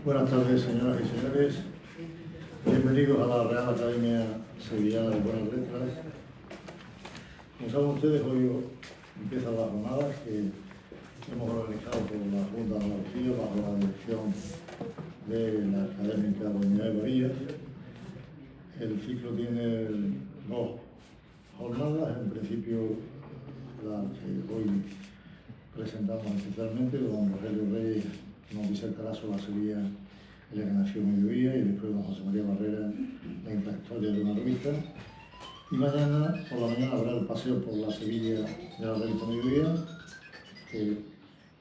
Buenas tardes, señoras y señores. Bienvenidos a la Real Academia Sevillana de Buenas Letras. Como saben ustedes, hoy empiezan las jornadas que hemos organizado por la Junta de Andalucía bajo la dirección de la académica doña Eva Díaz. El ciclo tiene 2 jornadas, en principio la que hoy presentamos especialmente, don Rogelio Reyes nos disertará sobre la Sevilla en la Generación Mediodía y después don José María Barrera la intrahistoria de una revista. Y mañana, por la mañana, habrá el paseo por la Sevilla de la revista Mediodía, que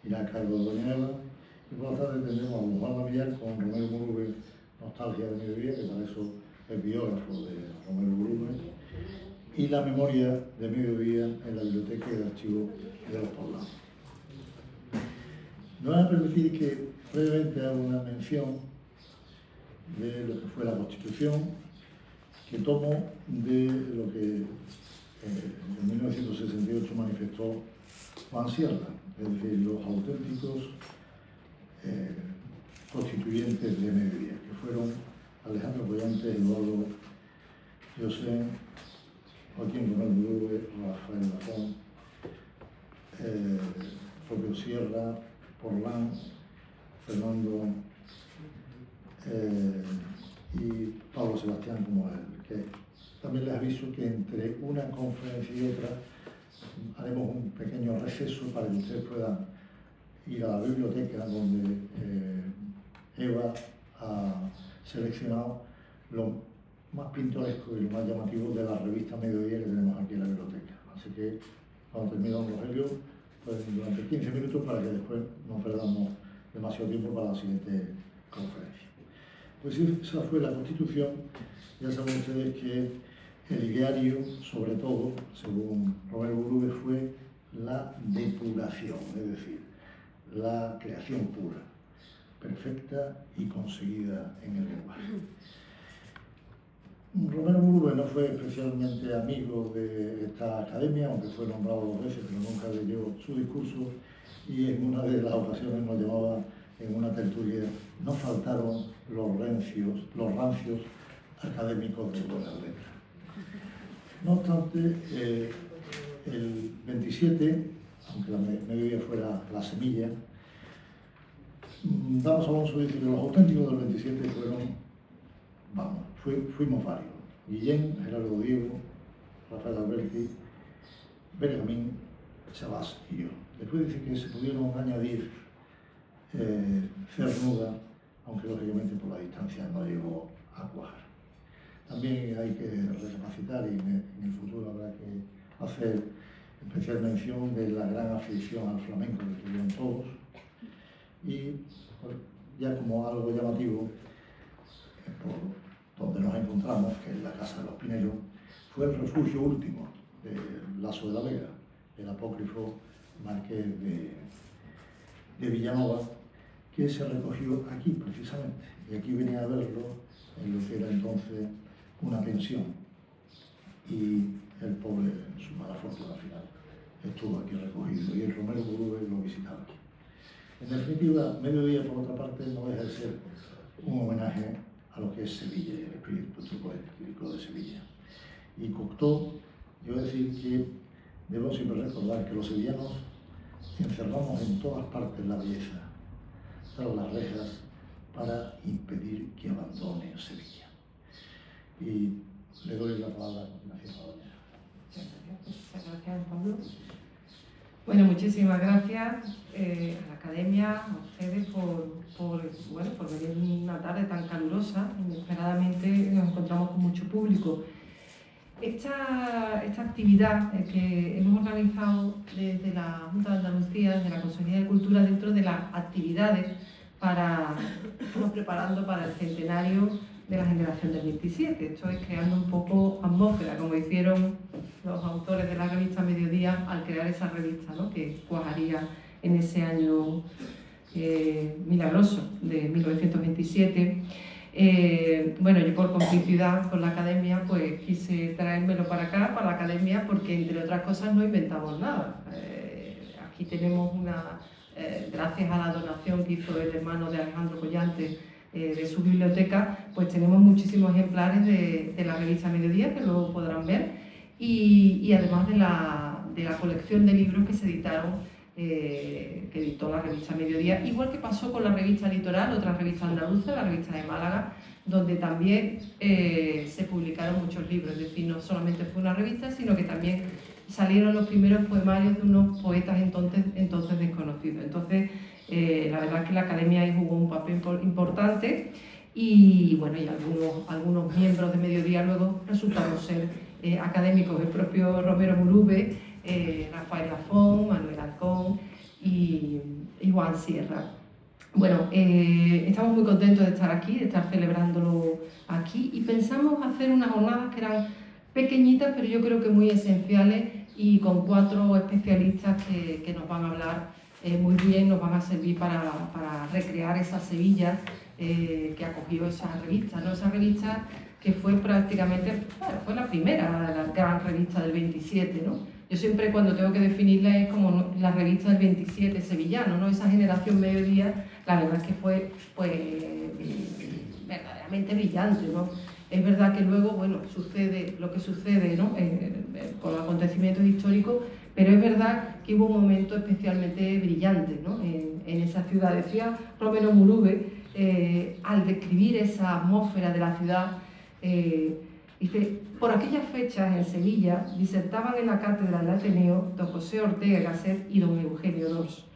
irá a cargo de doña Eva. Y por la tarde tendremos a don Juan Villar con Romero Murube, Nostalgia de Mediodía, que para eso es biógrafo de Romero Murube, y la memoria de Mediodía en la Biblioteca y el Archivo de los Poblados. Me van a permitir que brevemente haga una mención de lo que fue la Constitución, que tomo de lo que en 1968 manifestó Juan Sierra, es decir, los auténticos constituyentes de Mediodía, que fueron Alejandro Collante, Eduardo Josén, Joaquín Romero Murube, Rafael Lafón, propio Sierra, Porlán, Fernando y Pablo Sebastián como él, que también les aviso que entre una conferencia y otra haremos un pequeño receso para que ustedes puedan ir a la biblioteca donde Eva ha seleccionado lo más pintoresco y lo más llamativo de la revista Mediodía que tenemos aquí en la biblioteca. Así que cuando termine don Rogelio, pues durante 15 minutos para que después no perdamos demasiado tiempo para la siguiente conferencia. Pues esa fue la Constitución. Ya saben ustedes que el ideario, sobre todo, según Romero Murube, fue la depuración, es decir, la creación pura, perfecta y conseguida en el lenguaje. Romero Murube no fue especialmente amigo de esta academia, aunque fue nombrado 2 veces, pero nunca leyó su discurso, y en una de las ocasiones nos llamaba en una tertulia: no faltaron los rancios académicos de Buenas Letras. No obstante, el 27, aunque la Mediodía fuera la semilla, Damos Alonso dice que los auténticos del 27 fuimos varios: Guillén, Gerardo Diego, Rafael Alberti, Benjamín, Chabás y yo. Después dice que se pudieron añadir Cernuda, aunque lógicamente por la distancia no llegó a cuajar. También hay que recapacitar, y en el futuro habrá que hacer especial mención de la gran afición al flamenco que tuvieron todos. Y ya como algo llamativo, por donde nos encontramos, que es la Casa de los Pineros, fue el refugio último de Laso de la Vega, el apócrifo marqués de Villanova, que se recogió aquí precisamente, y aquí venía a verlo en lo que era entonces una pensión, y el pobre, en su mala fortuna final, estuvo aquí recogido, y el Romero Murube lo visitaba aquí. En definitiva, Mediodía, por otra parte, no deja de ser un homenaje a lo que es Sevilla y el espíritu poético de Sevilla. Y Cocteau, yo decir que debemos siempre recordar que los sevillanos encerramos en todas partes la belleza tras las rejas para impedir que abandone Sevilla. Y le doy la palabra a continuación a doña. Muchas gracias, Pablo. Bueno, muchísimas gracias a la Academia, a ustedes por venir una tarde tan calurosa. Inesperadamente nos encontramos con mucho público. Esta actividad que hemos organizado desde la Junta de Andalucía, desde la Consejería de Cultura, dentro de las actividades estamos preparando para el centenario de la generación del 27. Esto es creando un poco atmósfera, como hicieron los autores de la revista Mediodía al crear esa revista, ¿no?, que cuajaría en ese año milagroso de 1927. Bueno, yo por complicidad con la Academia pues quise traérmelo para acá, para la Academia, porque entre otras cosas no inventamos nada. Aquí tenemos gracias a la donación que hizo el hermano de Alejandro Collante de su biblioteca, pues tenemos muchísimos ejemplares de la revista Mediodía, que luego podrán ver, y además de la colección de libros que se editaron, que editó la revista Mediodía, igual que pasó con la revista Litoral, otra revista andaluza, la revista de Málaga, donde también se publicaron muchos libros. Es decir, no solamente fue una revista, sino que también salieron los primeros poemarios de unos poetas entonces desconocidos. Entonces, la verdad es que la Academia ahí jugó un papel importante, y bueno, y algunos miembros de Mediodía luego resultaron ser académicos, el propio Romero Murube, Rafael Lafón, Manuel Alcón y Juan Sierra. Bueno, estamos muy contentos de estar aquí, de estar celebrándolo aquí, y pensamos hacer unas jornadas que eran pequeñitas, pero yo creo que muy esenciales, y con 4 especialistas que nos van a hablar muy bien, nos van a servir para recrear esa Sevilla que acogió esa revista, ¿no? Esa revista que fue prácticamente, bueno, fue la primera, la gran revista del 27, ¿no? Yo siempre, cuando tengo que definirla, es como la revista del 27 sevillano, ¿no? Esa generación Mediodía, la verdad es que fue pues, verdaderamente brillante, ¿no? Es verdad que luego, bueno, sucede lo que sucede, ¿no? Con los acontecimientos históricos, pero es verdad que hubo un momento especialmente brillante, ¿no? En esa ciudad. Decía Romero Murube, al describir esa atmósfera de la ciudad, dice: por aquellas fechas en Sevilla disertaban en la cátedra del Ateneo don José Ortega y Gasset y don Eugenio d'Ors.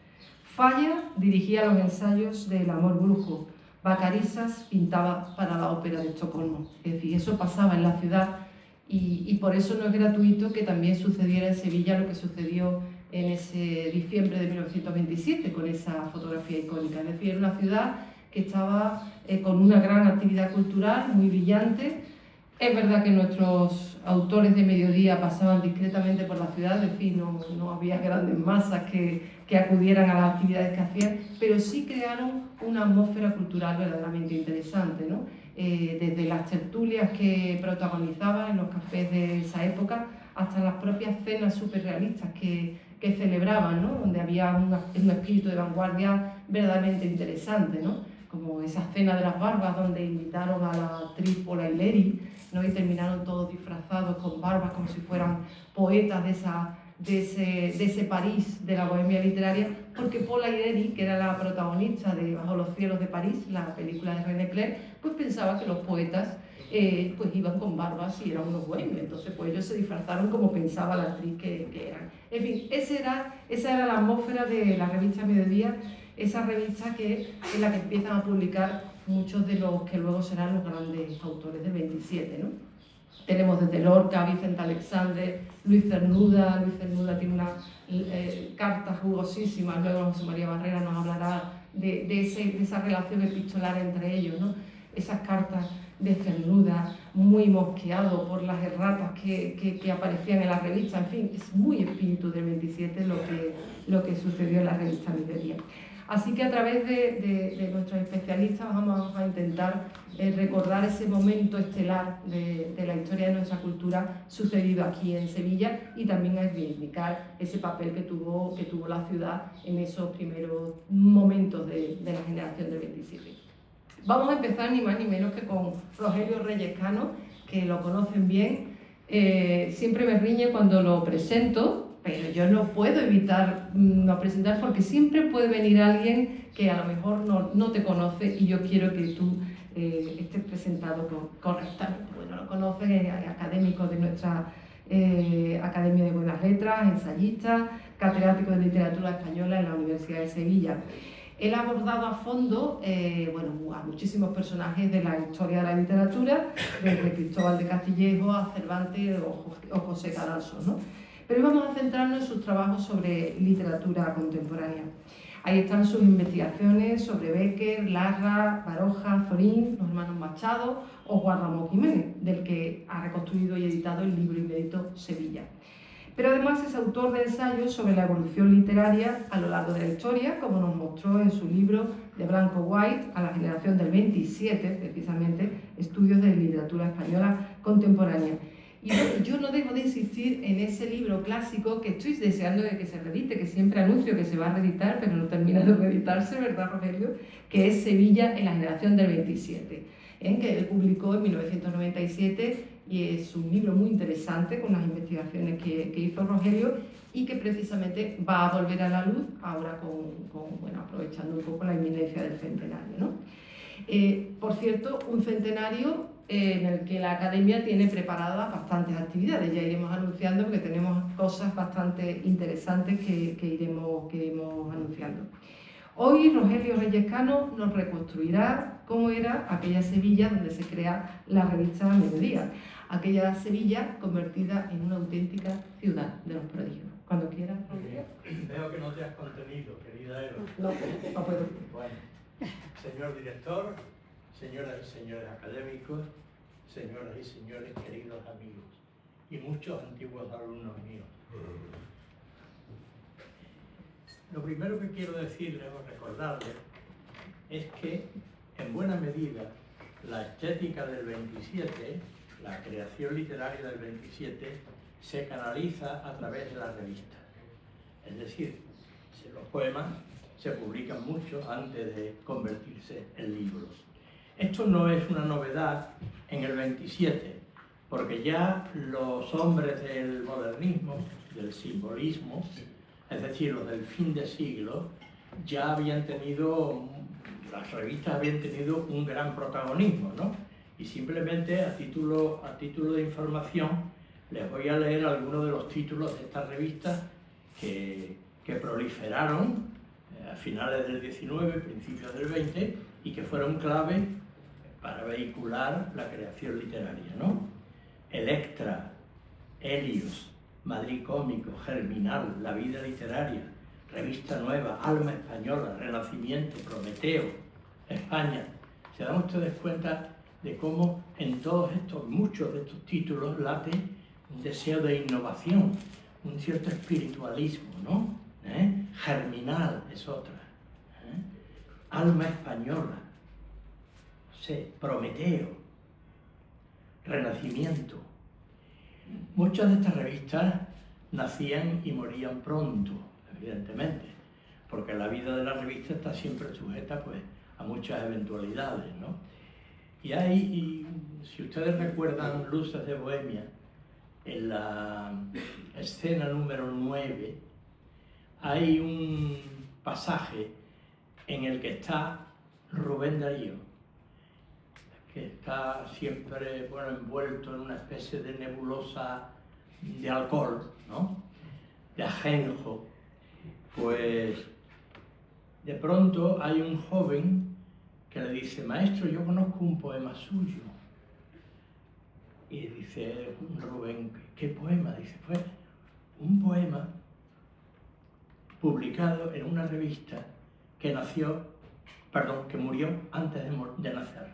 Falla dirigía los ensayos del Amor Brujo. Vacarisas pintaba para la ópera de Estocolmo. Es decir, eso pasaba en la ciudad, y por eso no es gratuito que también sucediera en Sevilla lo que sucedió en ese diciembre de 1927 con esa fotografía icónica. Es decir, era una ciudad que estaba con una gran actividad cultural muy brillante. Es verdad que nuestros autores de Mediodía pasaban discretamente por la ciudad, es decir, no había grandes masas que acudieran a las actividades que hacían, pero sí crearon una atmósfera cultural verdaderamente interesante, ¿no? Desde las tertulias que protagonizaban en los cafés de esa época hasta las propias cenas superrealistas que celebraban, ¿no? Donde había un espíritu de vanguardia verdaderamente interesante, ¿no? Como esa cena de las barbas donde invitaron a la actriz Pola Ileri, ¿no? Y terminaron todos disfrazados con barbas como si fueran poetas de ese París de la bohemia literaria, porque Pola Ileri, que era la protagonista de Bajo los cielos de París, la película de René Clair, pues pensaba que los poetas pues iban con barbas y eran unos bohemios. Entonces pues ellos se disfrazaron como pensaba la actriz que eran. En fin, esa era la atmósfera de la revista Mediodía, esa revista en la que empiezan a publicar muchos de los que luego serán los grandes autores del 27, ¿no? Tenemos desde Lorca, Vicente Alexandre, Luis Cernuda. Luis Cernuda tiene una carta jugosísima, luego José María Barrera nos hablará de esa relación epistolar entre ellos, ¿no? Esas cartas de Cernuda, muy mosqueado por las erratas que aparecían en la revista. En fin, es muy espíritu del 27 lo que sucedió en la revista Mediodía. Así que a través de nuestros especialistas vamos a intentar recordar ese momento estelar de la historia de nuestra cultura sucedido aquí en Sevilla, y también a reivindicar ese papel que tuvo la ciudad en esos primeros momentos de la generación del 27. Vamos a empezar ni más ni menos que con Rogelio Reyes Cano, que lo conocen bien. Siempre me riñe cuando lo presento, pero yo no puedo evitar no presentar, porque siempre puede venir alguien que a lo mejor no te conoce, y yo quiero que tú estés presentado correctamente. Bueno, lo conocen, es académico de nuestra Academia de Buenas Letras, ensayista, catedrático de Literatura Española en la Universidad de Sevilla. Él ha abordado a fondo a muchísimos personajes de la historia de la literatura, desde Cristóbal de Castillejo a Cervantes o José Cadalso, ¿no? Pero vamos a centrarnos en sus trabajos sobre literatura contemporánea. Ahí están sus investigaciones sobre Bécquer, Larra, Baroja, Zorín, los hermanos Machado o Juan Ramón Jiménez, del que ha reconstruido y editado el libro inédito Sevilla. Pero además es autor de ensayos sobre la evolución literaria a lo largo de la historia, como nos mostró en su libro De Blanco White a la generación del 27, precisamente, Estudios de Literatura Española Contemporánea. Y bueno, yo no dejo de insistir en ese libro clásico que estoy deseando de que se reedite, que siempre anuncio que se va a reeditar, pero no termina de reeditarse, ¿verdad, Rogelio? Que es Sevilla en la generación del 27, que él publicó en 1997 y es un libro muy interesante con las investigaciones que hizo Rogelio y que precisamente va a volver a la luz ahora bueno, aprovechando un poco la inminencia del centenario, ¿no? Por cierto, un centenario en el que la Academia tiene preparadas bastantes actividades. Ya iremos anunciando porque tenemos cosas bastante interesantes que iremos anunciando. Hoy Rogelio Reyes Cano nos reconstruirá cómo era aquella Sevilla donde se crea la revista Mediodía. Aquella Sevilla convertida en una auténtica ciudad de los prodigios. Cuando quieras, Rogelio. Veo que no te has contenido, querida Eva. No puedo. Bueno, señor director, señoras y señores académicos, señoras y señores queridos amigos y muchos antiguos alumnos míos. Lo primero que quiero decirles o recordarles es que, en buena medida, la estética del 27, la creación literaria del 27, se canaliza a través de las revistas. Es decir, los poemas se publican mucho antes de convertirse en libros. Esto no es una novedad en el 27, porque ya los hombres del modernismo, del simbolismo, es decir, los del fin de siglo, ya habían tenido, las revistas habían tenido un gran protagonismo, ¿no? Y simplemente a título de información les voy a leer algunos de los títulos de estas revistas que proliferaron a finales del 19, principios del 20 y que fueron clave para vehicular la creación literaria, ¿no? Electra, Helios, Madrid Cómico, Germinal, La Vida Literaria, Revista Nueva, Alma Española, Renacimiento, Prometeo, España. ¿Se dan ustedes cuenta de cómo en muchos de estos títulos late un deseo de innovación, un cierto espiritualismo, ¿no? Germinal es otra. Alma Española, Prometeo, Renacimiento. Muchas de estas revistas nacían y morían pronto, evidentemente, porque la vida de la revista está siempre sujeta pues, a muchas eventualidades, ¿no? Y si ustedes recuerdan Luces de Bohemia, en la escena número 9, hay un pasaje en el que está Rubén Darío, que está siempre envuelto en una especie de nebulosa de alcohol, ¿no? De ajenjo. Pues de pronto hay un joven que le dice: maestro, yo conozco un poema suyo. Y dice Rubén: ¿qué poema? Dice: pues un poema publicado en una revista que murió antes de nacer.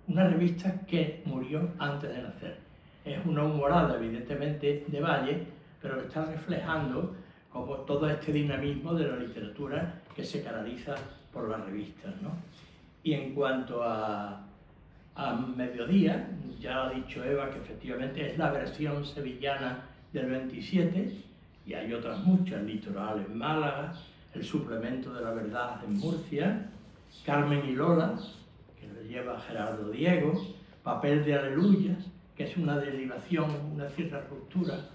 Una revista que murió antes de nacer. Es una humorada, evidentemente, de Valle, pero está reflejando como todo este dinamismo de la literatura que se canaliza por las revistas, ¿no? Y en cuanto a Mediodía, ya ha dicho Eva que efectivamente es la versión sevillana del 27, y hay otras muchas: Litoral en Málaga, El suplemento de la verdad en Murcia, Carmen y Lola, que lo lleva Gerardo Diego, Papel de Aleluyas, que es una derivación, una cierta ruptura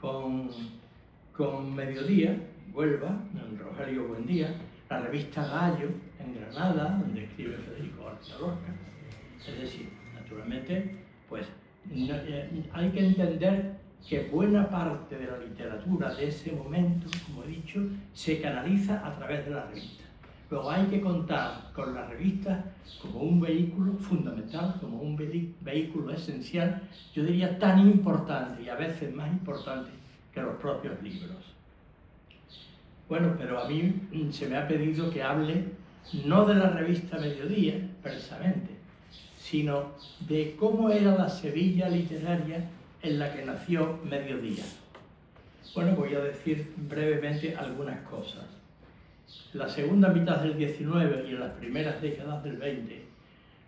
con Mediodía, Huelva, en Rogelio Buendía, la revista Gallo, en Granada, donde escribe Federico García Lorca. Es decir, naturalmente, pues hay que entender que buena parte de la literatura de ese momento, como he dicho, se canaliza a través de la revista. Luego hay que contar con la revista como un vehículo fundamental, como un vehículo esencial, yo diría tan importante y a veces más importante que los propios libros. Bueno, pero a mí se me ha pedido que hable no de la revista Mediodía, precisamente, sino de cómo era la Sevilla literaria en la que nació Mediodía. Bueno, voy a decir brevemente algunas cosas. La segunda mitad del 19 y en las primeras décadas del 20,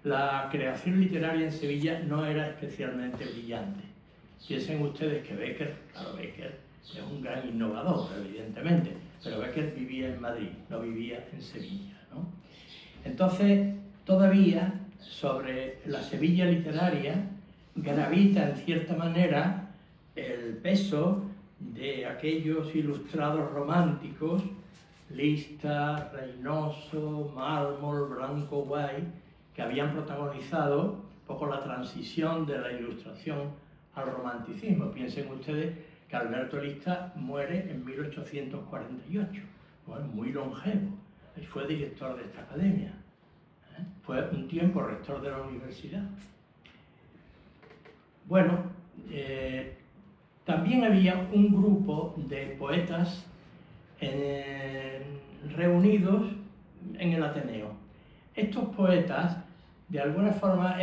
la creación literaria en Sevilla no era especialmente brillante. Piensen ustedes que Bécquer, claro, Bécquer es un gran innovador, evidentemente, pero Bécquer vivía en Madrid, no vivía en Sevilla, ¿no? Entonces, todavía sobre la Sevilla literaria gravita en cierta manera el peso de aquellos ilustrados románticos, Lista, Reynoso, Mármol, Blanco, Guay, que habían protagonizado un poco la transición de la ilustración al romanticismo. Piensen ustedes que Alberto Lista muere en 1848, bueno, muy longevo, y fue director de esta academia, fue un tiempo rector de la universidad. Bueno, también había un grupo de poetas reunidos en el Ateneo. Estos poetas, de alguna forma,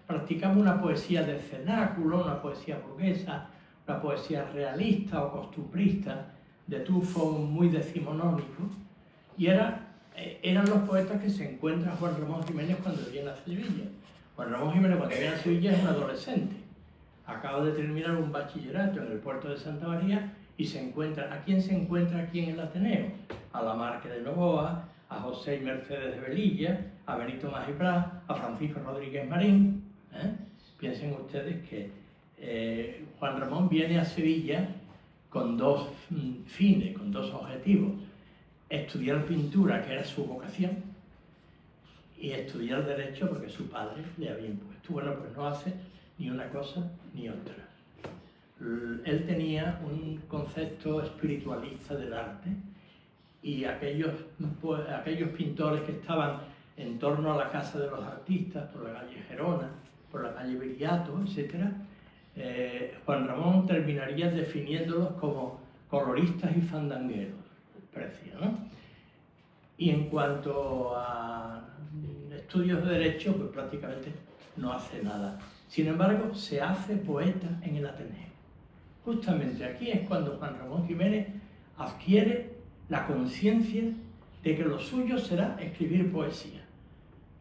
practicaban una poesía de cenáculo, una poesía burguesa, una poesía realista o costumbrista, de tufo muy decimonónico, y eran los poetas que se encuentra Juan Ramón Jiménez cuando viene a Sevilla. Juan Ramón Jiménez cuando viene a Sevilla es un adolescente, acaba de terminar un bachillerato en el puerto de Santa María y se encuentra, ¿a quién se encuentra aquí en el Ateneo? A Lamarque de Novoa, a José y Mercedes de Velilla, a Benito Magiprat, a Francisco Rodríguez Marín. Piensen ustedes que Juan Ramón viene a Sevilla con dos fines, con dos objetivos: estudiar pintura, que era su vocación, y estudiar derecho porque su padre le había impuesto. Bueno, pues no hace ni una cosa ni otra. Él tenía un concepto espiritualista del arte, y aquellos pintores que estaban en torno a la Casa de los Artistas, por la calle Gerona, por la calle Viriato, etc., Juan Ramón terminaría definiéndolos como coloristas y fandangueros, parecía, ¿no? Y en cuanto a estudios de derecho, pues prácticamente no hace nada. Sin embargo, se hace poeta en el Ateneo. Justamente aquí es cuando Juan Ramón Jiménez adquiere la conciencia de que lo suyo será escribir poesía.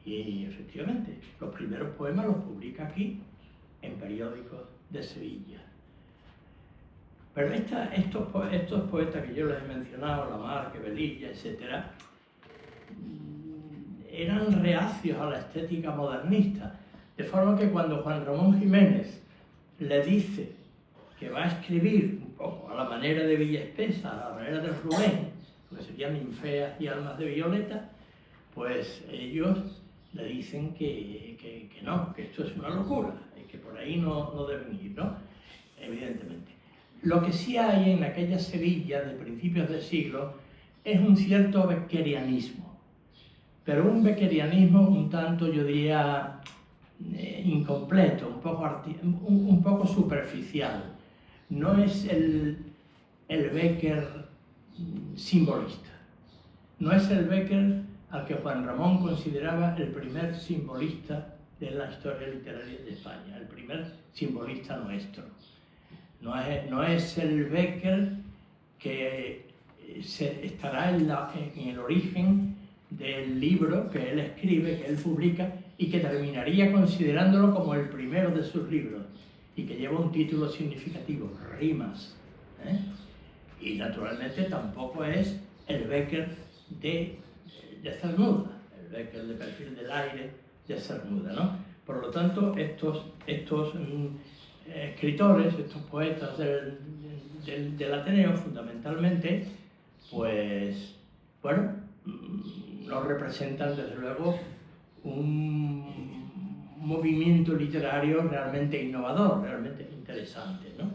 Y efectivamente, los primeros poemas los publica aquí, en periódicos de Sevilla. Pero estos poetas que yo les he mencionado, Lamarque, Velilla, etc., eran reacios a la estética modernista, de forma que cuando Juan Ramón Jiménez le dice que va a escribir un poco a la manera de Villaespesa, a la manera de Rubén, que serían Ninfeas y Almas de Violeta, pues ellos le dicen que no, que esto es una locura, y que por ahí no deben ir, ¿no? Evidentemente. Lo que sí hay en aquella Sevilla de principios del siglo es un cierto beckerianismo, pero un beckerianismo un tanto, yo diría, incompleto, un poco superficial. No es el Bécquer simbolista, no es el Bécquer al que Juan Ramón consideraba el primer simbolista de la historia literaria de España, el primer simbolista nuestro. No es el Bécquer que estará en el origen del libro que él escribe, que él publica, y que terminaría considerándolo como el primero de sus libros, y que lleva un título significativo, Rimas. Y naturalmente tampoco es el Bécquer de Cernuda, el Bécquer de Perfil del Aire de Cernuda, ¿no? Por lo tanto, estos escritores, estos poetas del Ateneo, fundamentalmente, pues, bueno, nos representan desde luego un movimiento literario realmente innovador, realmente interesante, ¿no?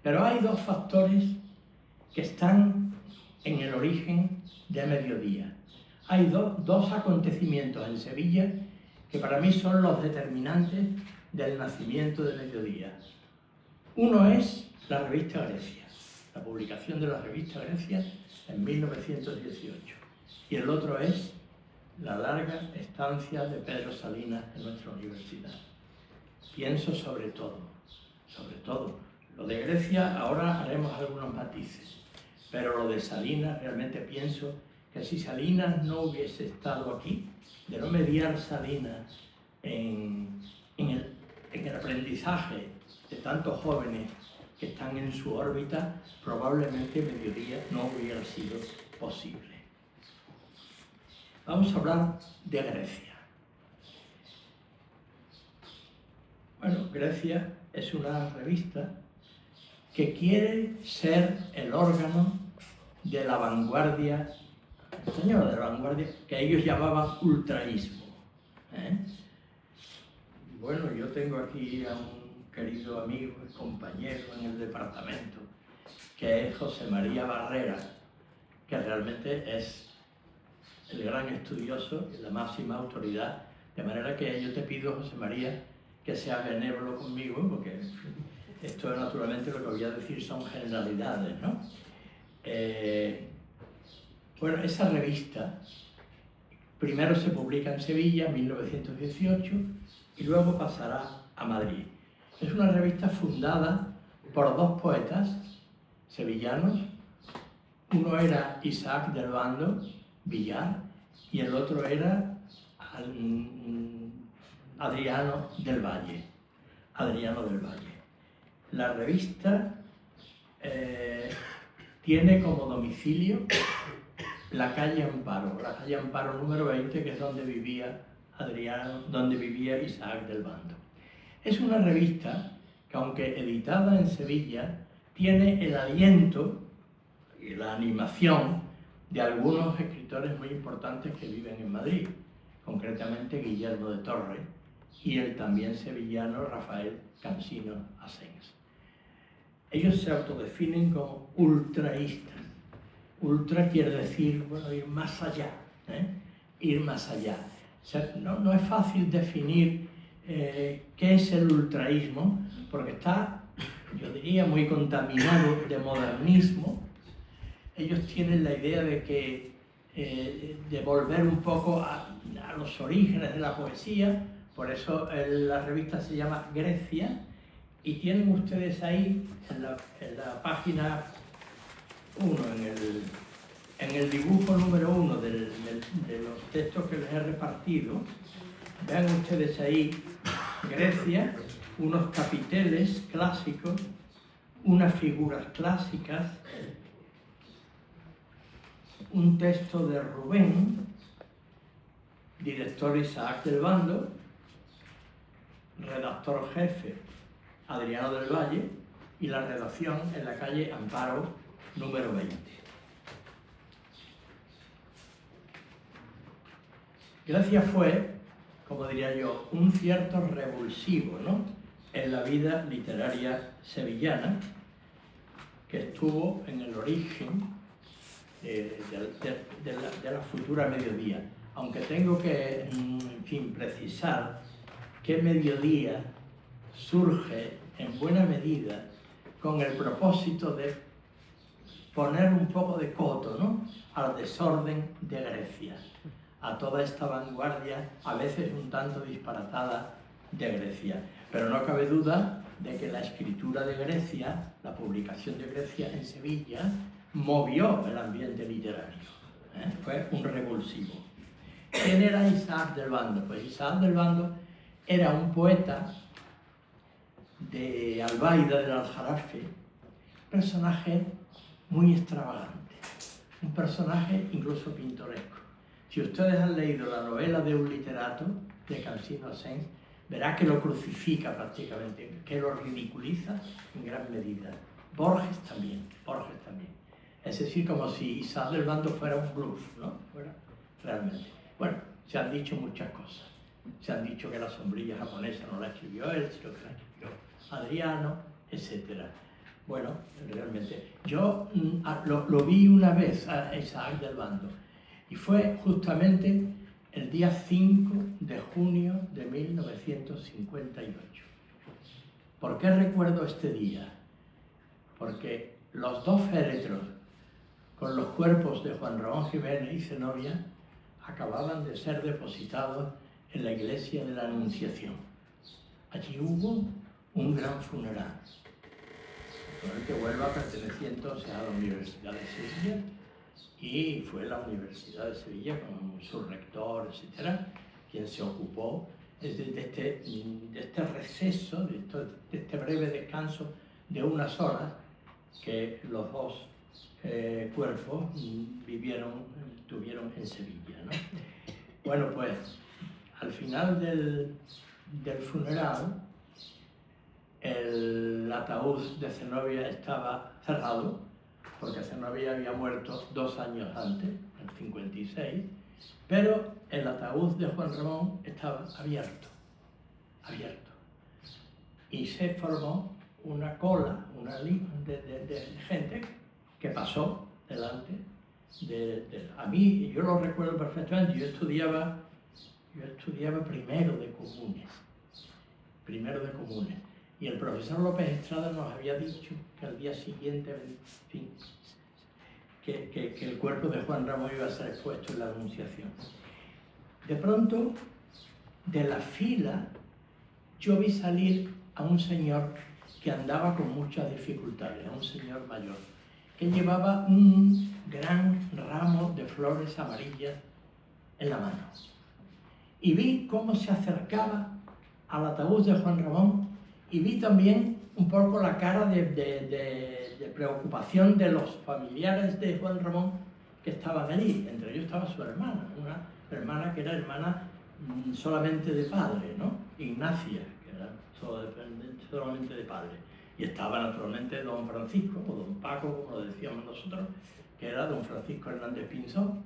Pero hay dos factores que están en el origen de Mediodía. Hay dos acontecimientos en Sevilla que para mí son los determinantes del nacimiento de Mediodía. Uno es la revista Grecia, la publicación de la revista Grecia en 1918. Y el otro es la larga estancia de Pedro Salinas en nuestra universidad. Pienso sobre todo, lo de Grecia ahora haremos algunos matices, pero lo de Salinas realmente pienso que si Salinas no hubiese estado aquí, de no mediar Salinas en el aprendizaje de tantos jóvenes que están en su órbita, probablemente Mediodía no hubiera sido posible. Vamos a hablar de Grecia. Bueno, Grecia es una revista que quiere ser el órgano de la vanguardia, señora, de la vanguardia que ellos llamaban ultraísmo. Bueno, yo tengo aquí a un querido amigo y compañero en el departamento, que es José María Barrera, que realmente es el gran estudioso y la máxima autoridad, de manera que yo te pido, José María, que seas benévolo conmigo, porque esto naturalmente lo que voy a decir son generalidades, ¿no? Bueno, esa revista primero se publica en Sevilla en 1918 y luego pasará a Madrid. Es una revista fundada por dos poetas sevillanos. Uno era Isaac del Bando Villar y el otro era Adriano del Valle. La revista tiene como domicilio la calle Amparo número 20, que es donde vivía Isaac del Bando. Es una revista que, aunque editada en Sevilla, tiene el aliento y la animación de algunos escritores muy importantes que viven en Madrid, concretamente Guillermo de Torres y el también sevillano Rafael Cansino Asens. Ellos se autodefinen como ultraístas. Ultra quiere decir, bueno, ir más allá, ir más allá. O sea, no es fácil definir qué es el ultraísmo, porque está, yo diría, muy contaminado de modernismo. Ellos tienen la idea de que de volver un poco a los orígenes de la poesía, por eso la revista se llama Grecia, y tienen ustedes ahí en la página 1, en el dibujo número 1 de los textos que les he repartido, vean ustedes ahí Grecia, unos capiteles clásicos, unas figuras clásicas, un texto de Rubén, director Isaac del Bando, redactor jefe Adriano del Valle, y la redacción en la calle Amparo número 20. Grecia fue, como diría yo, un cierto revulsivo, ¿no?, en la vida literaria sevillana, que estuvo en el origen de la futura Mediodía. Aunque tengo que, en fin, precisar que Mediodía surge en buena medida con el propósito de poner un poco de coto, ¿no?, al desorden de Grecia, a toda esta vanguardia, a veces un tanto disparatada, de Grecia. Pero no cabe duda de que la escritura de Grecia, la publicación de Grecia en Sevilla, movió el ambiente literario. Fue un revulsivo. ¿Quién era Isaac del Bando? Pues Isaac del Bando era un poeta de Albaida del Aljarafe, personaje muy extravagante, un personaje incluso pintoresco. Si ustedes han leído la novela de un literato, de Cansino Asens, verá que lo crucifica prácticamente, que lo ridiculiza en gran medida. Borges también. Es decir, como si Isaac del Bando fuera un bluff, ¿no? Fuera realmente. Bueno, se han dicho muchas cosas. Se han dicho que la sombrilla japonesa no la escribió él, sino que la escribió Adriano, etc. Bueno, realmente, yo lo vi una vez a Isaac del Bando, y fue justamente el día 5 de junio de 1958. ¿Por qué recuerdo este día? Porque los dos féretros con los cuerpos de Juan Ramón Jiménez y Zenobia acababan de ser depositados en la iglesia de la Anunciación. Allí hubo un gran funeral, con el que Huelva pertenecía entonces a la Universidad de Sevilla, y fue la Universidad de Sevilla, con su rector, etcétera, quien se ocupó de este receso, de este breve descanso de unas horas que los dos cuerpos tuvieron en Sevilla, ¿no? Bueno, pues al final del funeral, el ataúd de Zenobia estaba cerrado, porque Zenobia había muerto 2 años antes, en el 56, pero el ataúd de Juan Ramón estaba abierto. Y se formó una cola, una línea de gente que pasó delante a mí, yo lo recuerdo perfectamente. Yo estudiaba primero de comunes, y el profesor López Estrada nos había dicho que al día siguiente, en fin, que el cuerpo de Juan Ramón iba a ser expuesto en la Anunciación. De pronto, de la fila, yo vi salir a un señor que andaba con muchas dificultades, a un señor mayor, que llevaba un gran ramo de flores amarillas en la mano. Y vi cómo se acercaba al ataúd de Juan Ramón, y vi también un poco la cara de preocupación de los familiares de Juan Ramón que estaban allí. Entre ellos estaba su hermana, una hermana que era hermana solamente de padre, ¿no? Ignacia, que era solamente de padre. Y estaba naturalmente don Francisco, o don Paco, como lo decíamos nosotros, que era don Francisco Hernández Pinzón,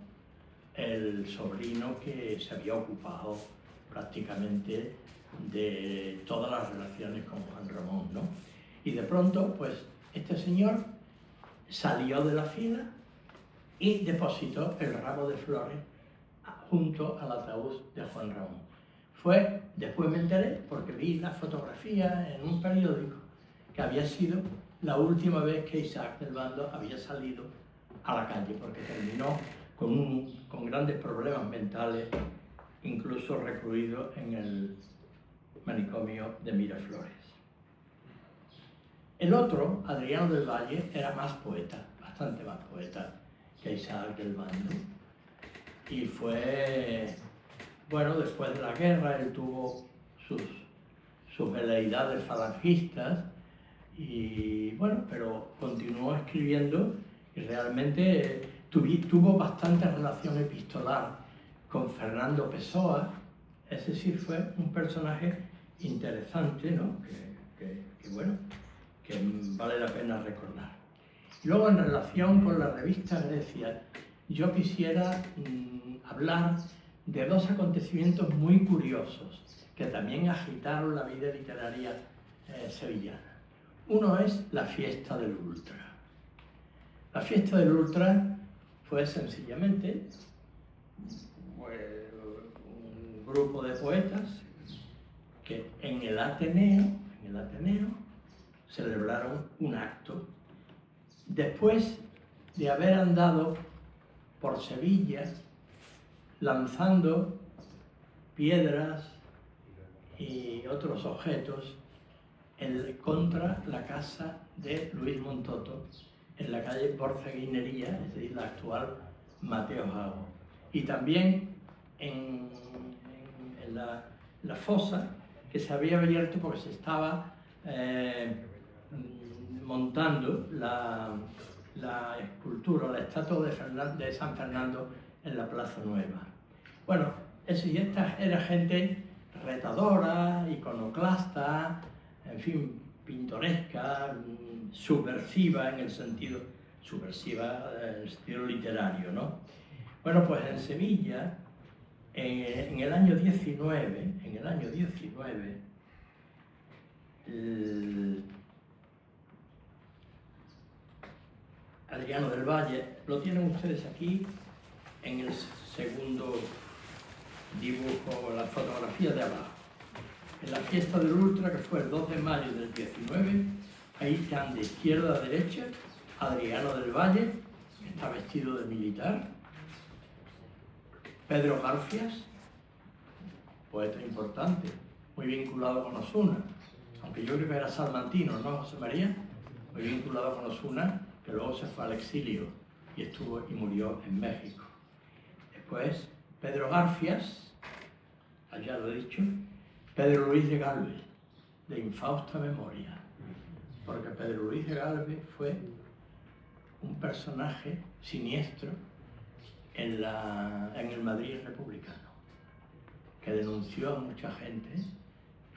el sobrino que se había ocupado prácticamente de todas las relaciones con Juan Ramón, ¿no? Y de pronto, pues, este señor salió de la fila y depositó el ramo de flores junto al ataúd de Juan Ramón. Después me enteré, porque vi la fotografía en un periódico, que había sido la última vez que Isaac del Bando había salido a la calle, porque terminó con grandes problemas mentales, incluso recluido en el manicomio de Miraflores. El otro, Adriano del Valle, era más poeta, bastante más poeta que Isaac del Bando. Y bueno, después de la guerra, él tuvo sus veleidades falangistas, y bueno, pero continuó escribiendo y realmente tuvo bastante relación epistolar con Fernando Pessoa. Es decir, fue un personaje interesante, ¿no? que bueno, que vale la pena recordar. Luego, en relación con la revista Grecia, yo quisiera hablar de 2 acontecimientos muy curiosos que también agitaron la vida literaria sevillana. Uno es la fiesta del Ultra. La fiesta del Ultra fue sencillamente un grupo de poetas que en el Ateneo celebraron un acto después de haber andado por Sevilla lanzando piedras y otros objetos contra la casa de Luis Montoto en la calle Porceguinería, es decir, la actual Mateo Jago. Y también en la fosa que se había abierto porque se estaba montando la escultura, la estatua de San Fernando en la Plaza Nueva. Bueno, esta era gente retadora, iconoclasta, en fin, pintoresca, subversiva en el sentido literario, ¿no? Bueno, pues en Sevilla, en el año 19, Adriano del Valle, lo tienen ustedes aquí en el segundo dibujo, la fotografía de abajo. En la fiesta del Ultra, que fue el 2 de mayo del 19, ahí están de izquierda a derecha Adriano del Valle, que está vestido de militar, Pedro Garfias, poeta importante, muy vinculado con Osuna, aunque yo creo que era salmantino, ¿no, José María? Muy vinculado con Osuna, que luego se fue al exilio y murió en México. Después, Pedro Garfias, allá lo he dicho, Pedro Luis de Gálvez, de infausta memoria, porque Pedro Luis de Gálvez fue un personaje siniestro en el Madrid republicano, que denunció a mucha gente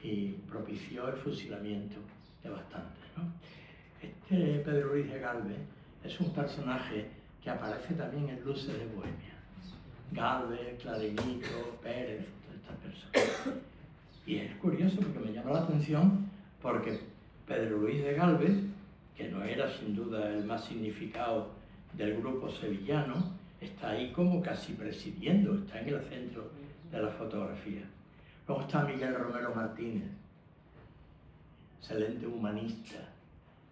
y propició el fusilamiento de bastantes, ¿no? Este Pedro Luis de Gálvez es un personaje que aparece también en Luces de Bohemia. Gálvez, Clarinito, Pérez, todas estas personas. Y es curioso porque me llama la atención porque Pedro Luis de Gálvez, que no era sin duda el más significado del grupo sevillano, está ahí como casi presidiendo, está en el centro de la fotografía. Luego está Miguel Romero Martínez, excelente humanista,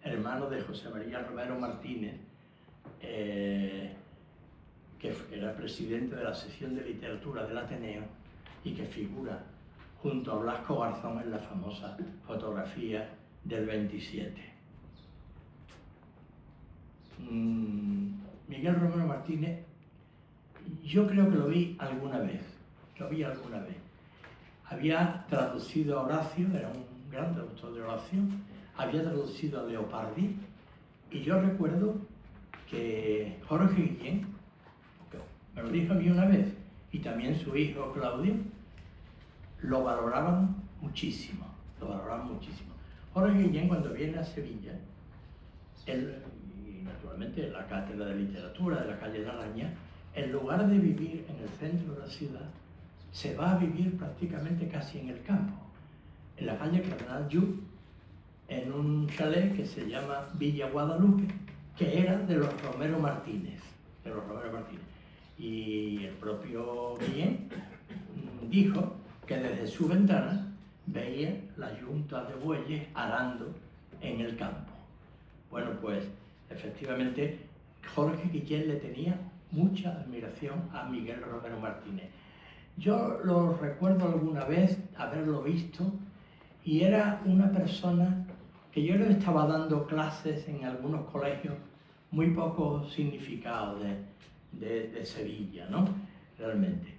hermano de José María Romero Martínez, que era presidente de la sección de literatura del Ateneo y que figura junto a Blasco Garzón en la famosa fotografía del 27. Miguel Romero Martínez, yo creo que lo vi alguna vez. Había traducido a Horacio, era un gran autor de Horacio, había traducido a Leopardi, y yo recuerdo que Jorge Guillén, que me lo dijo a mí una vez, y también su hijo Claudio, lo valoraban muchísimo. Jorge Guillén, cuando viene a Sevilla, él, y naturalmente en la cátedra de literatura de la calle de la Araña, en lugar de vivir en el centro de la ciudad, se va a vivir prácticamente casi en el campo, en la calle Cardenal Yu, en un chalet que se llama Villa Guadalupe, que era de los Romero Martínez. Y el propio Guillén dijo que desde su ventana veía la yunta de bueyes arando en el campo. Bueno, pues efectivamente Jorge Guillén le tenía mucha admiración a Miguel Romero Martínez. Yo lo recuerdo alguna vez haberlo visto y era una persona que yo le estaba dando clases en algunos colegios muy poco significados de Sevilla, ¿no? Realmente.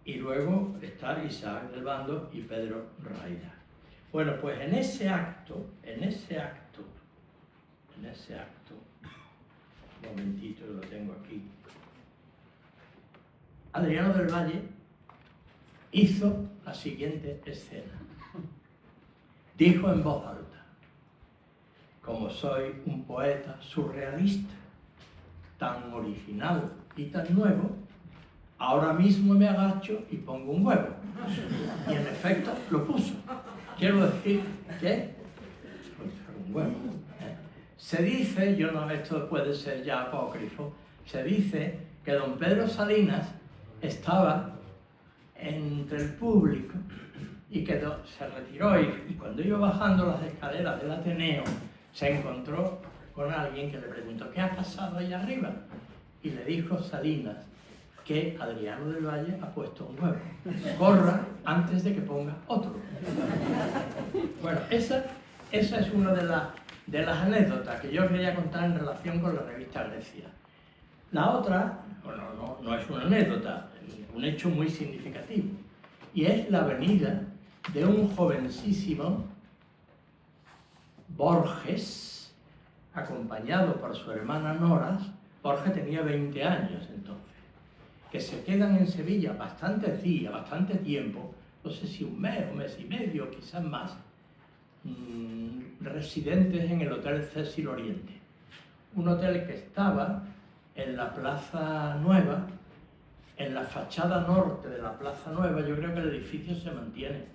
Y luego está Isaac del Bando y Pedro Raida. Bueno, pues en ese acto, un momentito, lo tengo aquí, Adriano del Valle hizo la siguiente escena. Dijo en voz alta: como soy un poeta surrealista, tan original y tan nuevo, ahora mismo me agacho y pongo un huevo. Y en efecto lo puso. Quiero decir que un huevo. Se dice, esto puede ser ya apócrifo, se dice que don Pedro Salinas estaba entre el público y que se retiró y cuando iba bajando las escaleras del Ateneo se encontró con alguien que le preguntó: ¿qué ha pasado ahí arriba? Y le dijo Salinas que Adriano del Valle ha puesto un huevo. Corra antes de que ponga otro. Bueno, esa es una de las anécdotas que yo quería contar en relación con la revista Grecia. La otra, bueno, no es una anécdota, un hecho muy significativo, y es la venida de un jovencísimo Borges, acompañado por su hermana Nora. Borges tenía 20 años entonces, que se quedan en Sevilla bastantes días, bastante tiempo, no sé si un mes y medio, quizás más, residentes en el Hotel Cecil Oriente, un hotel que estaba en la Plaza Nueva, en la fachada norte de la Plaza Nueva. Yo creo que el edificio se mantiene.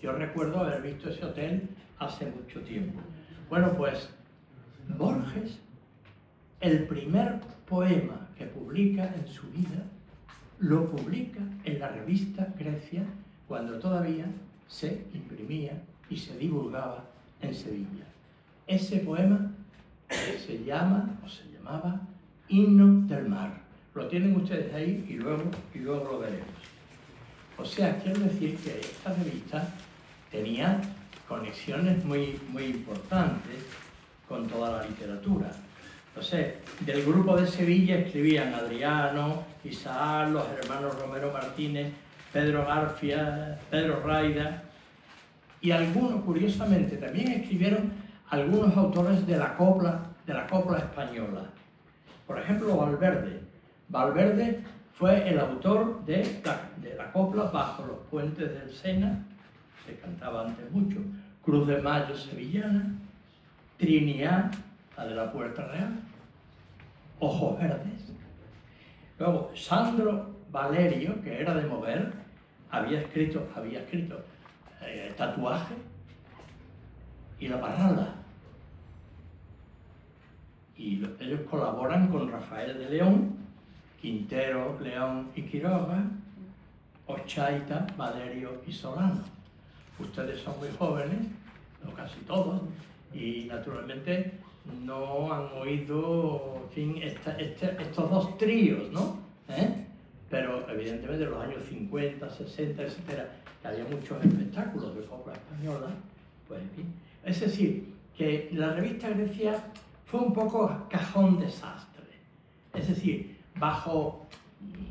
Yo recuerdo haber visto ese hotel hace mucho tiempo. Bueno, pues Borges, el primer poema que publica en su vida, lo publica en la revista Grecia cuando todavía se imprimía y se divulgaba en Sevilla. Ese poema se llamaba Himno del Mar. Lo tienen ustedes ahí y luego lo veremos. O sea, quiero decir que esta revista tenía conexiones muy importantes con toda la literatura. No sé, del grupo de Sevilla escribían Adriano, Isaac, los hermanos Romero Martínez, Pedro Garfia, Pedro Raida, Y algunos, curiosamente, también escribieron algunos autores de la copla española. Por ejemplo, Valverde. Valverde fue el autor de la copla Bajo los puentes del Sena, se cantaba antes mucho, Cruz de Mayo sevillana, Trinidad, la de la Puerta Real, Ojos Verdes. Luego, Sandro Valerio, que era de Mover, había escrito Tatuaje y La Parranda. Y ellos colaboran con Rafael de León, Quintero, León y Quiroga, Ochaita, Valerio y Solano. Ustedes son muy jóvenes, o casi todos, y naturalmente no han oído, en fin, estos dos tríos, ¿no? Pero evidentemente en los años 50, 60, etcétera, que había muchos espectáculos de copla española, pues en fin. Es decir, que la revista Grecia fue un poco cajón desastre. Es decir, bajo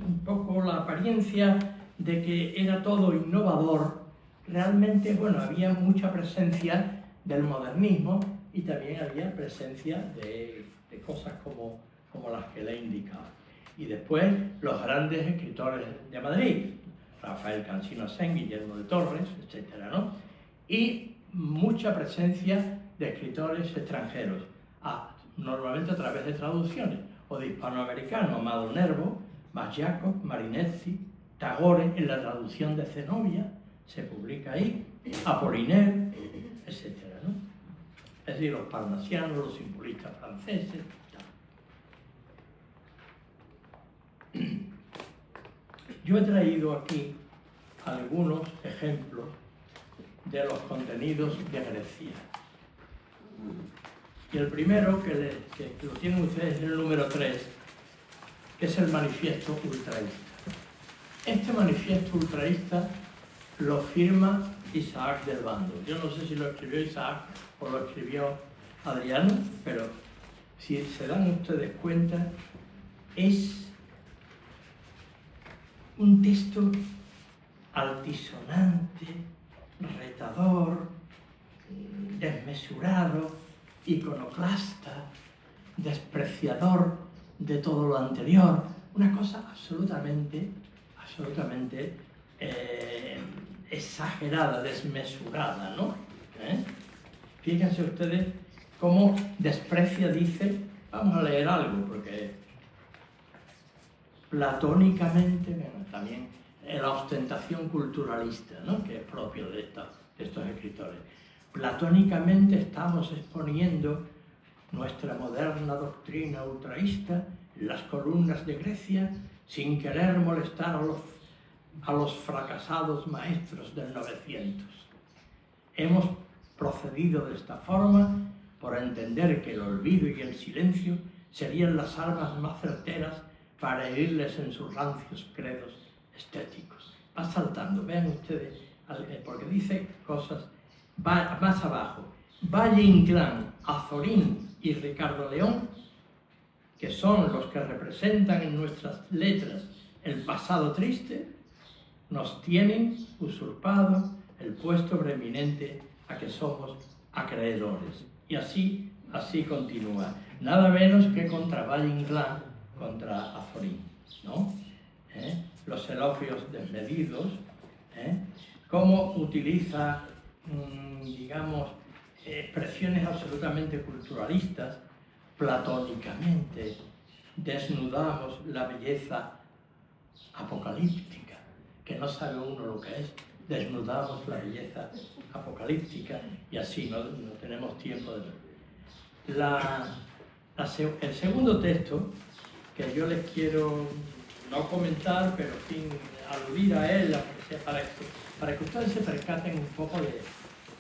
un poco la apariencia de que era todo innovador, realmente, bueno, había mucha presencia del modernismo y también había presencia de cosas como las que le he indicado. Y después los grandes escritores de Madrid, Rafael Cansino Sen, Guillermo de Torres, etcétera, ¿no? Y mucha presencia de escritores extranjeros, normalmente a través de traducciones, o de hispanoamericanos, Amado Nervo, Masjakov, Marinetti, Tagore, en la traducción de Zenobia, se publica ahí, Apollinaire, etcétera, ¿no? Es decir, los parnasianos, los simbolistas franceses, tal. Yo he traído aquí algunos ejemplos de los contenidos de Grecia. Y el primero, que lo tienen ustedes, es el número 3, que es el manifiesto ultraísta. Este manifiesto ultraísta lo firma Isaac del Bando. Yo no sé si lo escribió Isaac o lo escribió Adriano, pero si se dan ustedes cuenta, es un texto altisonante, retador, desmesurado, iconoclasta, despreciador de todo lo anterior, una cosa absolutamente exagerada, desmesurada, ¿no? Fíjense ustedes cómo desprecia, dice, vamos a leer algo, porque platónicamente, bueno, también la ostentación culturalista, ¿no?, que es propio de estos escritores. Platónicamente estamos exponiendo nuestra moderna doctrina ultraísta en las columnas de Grecia sin querer molestar a los fracasados maestros del 900. Hemos procedido de esta forma por entender que el olvido y el silencio serían las armas más certeras para herirles en sus rancios credos estéticos. Va saltando, vean ustedes, porque dice cosas más abajo. Valle Inclán, Azorín y Ricardo León, que son los que representan en nuestras letras el pasado triste, nos tienen usurpado el puesto preeminente a que somos acreedores. Y así continúa. Nada menos que contra Valle Inclán, contra Azorín, ¿no? Los elogios desmedidos, cómo utiliza, digamos, expresiones absolutamente culturalistas, platónicamente desnudamos la belleza apocalíptica, que no sabe uno lo que es, desnudamos la belleza apocalíptica, y así no tenemos tiempo de ver. El segundo texto, que yo les quiero no comentar, pero en fin, aludir a él, para que ustedes se percaten un poco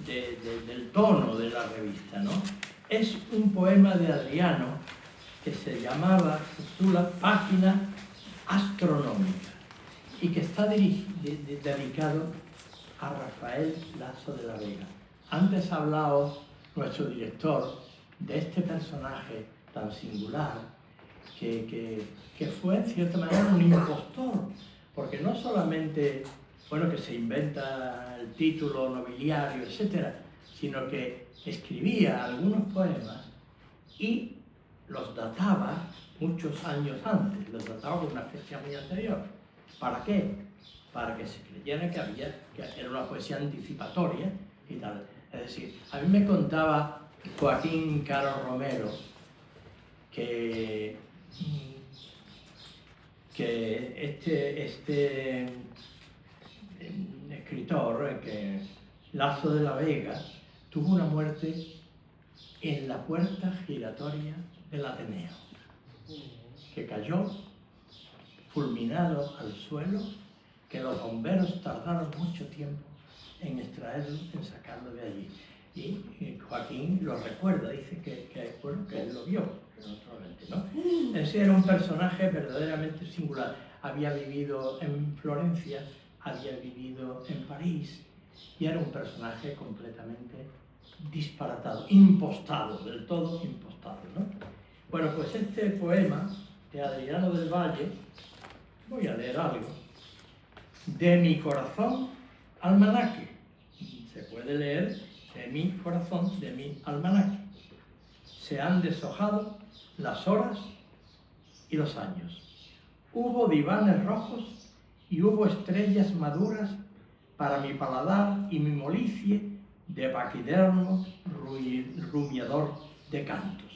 del tono de la revista, ¿no? Es un poema de Adriano que se titula Página Astronómica y que está dedicado a Rafael Lasso de la Vega. Antes ha hablado nuestro director de este personaje tan singular que fue en cierta manera un impostor, porque no solamente bueno, que se inventa el título nobiliario, etcétera, sino que escribía algunos poemas y los databa muchos años antes, los databa con una fecha muy anterior. ¿Para qué? Para que se creyera que era una poesía anticipatoria y tal. Es decir, a mí me contaba Joaquín Caro Romero que este escritor, que Lazo de la Vega, tuvo una muerte en la puerta giratoria del Ateneo, que cayó fulminado al suelo, que los bomberos tardaron mucho tiempo en extraerlo, en sacarlo de allí. Y Joaquín lo recuerda, dice que él lo vio, naturalmente, ¿no? Ese era un personaje verdaderamente singular. Había vivido en Florencia, había vivido en París, y era un personaje completamente disparatado, impostado, del todo impostado, ¿no? Bueno, pues este poema de Adriano del Valle, voy a leer algo. De mi corazón, almanaque. Se puede leer de mi corazón, de mi almanaque. Se han deshojado las horas y los años. Hubo divanes rojos y hubo estrellas maduras para mi paladar y mi molicie de paquidermo rumiador de cantos.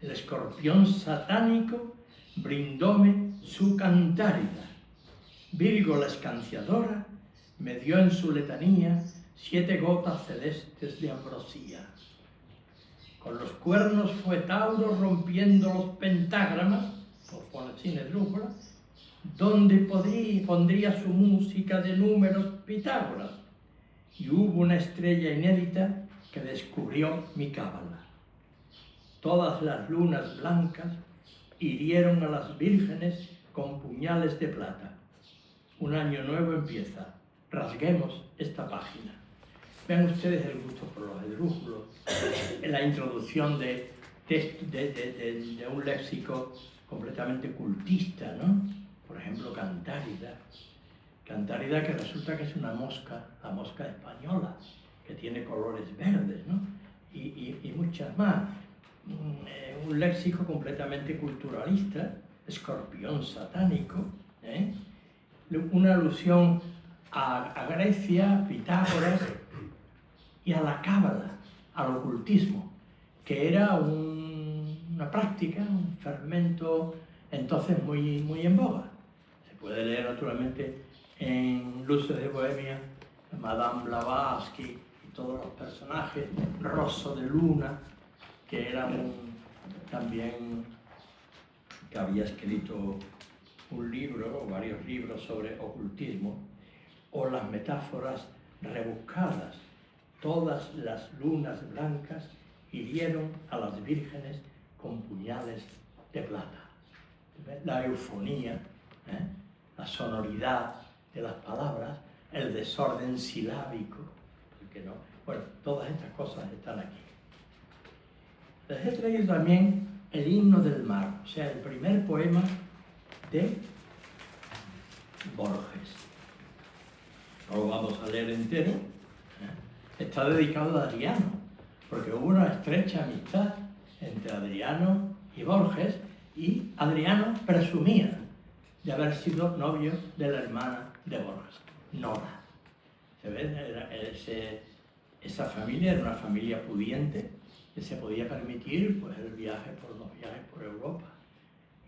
El escorpión satánico brindóme su cantárida. Virgo la escanciadora me dio en su letanía 7 gotas celestes de ambrosía. Con los cuernos fue Tauro rompiendo los pentágramas, los pone sin esdrújula, donde pondría su música de números Pitágoras. Y hubo una estrella inédita que descubrió mi cábala. Todas las lunas blancas hirieron a las vírgenes con puñales de plata. Un año nuevo empieza. Rasguemos esta página. Vean ustedes el gusto por los esdrújulos, en la introducción de un léxico completamente cultista, ¿no? Por ejemplo, Cantárida. Cantárida, que resulta que es una mosca, la mosca española, que tiene colores verdes, ¿no? Y muchas más. Un léxico completamente culturalista, escorpión satánico, ¿eh? Una alusión a Grecia, Pitágoras y a la cábala, al ocultismo, que era una práctica, un fermento entonces muy en boga. Se puede leer naturalmente en Luces de Bohemia, Madame Blavatsky y todos los personajes, Rosso de Luna, que era también que había escrito un libro o varios libros sobre ocultismo, o las metáforas rebuscadas. Todas las lunas blancas hirieron a las vírgenes con puñales de plata. La eufonía, la sonoridad de las palabras, el desorden silábico, porque no, bueno, todas estas cosas están aquí. Les he traído también el himno del mar, o sea, el primer poema de Borges. No lo vamos a leer entero. Está dedicado a Adriano, porque hubo una estrecha amistad entre Adriano y Borges, y Adriano presumía de haber sido novio de la hermana de Borges, Nora. ¿Se ve? Esa familia era una familia pudiente que se podía permitir pues, los viajes por Europa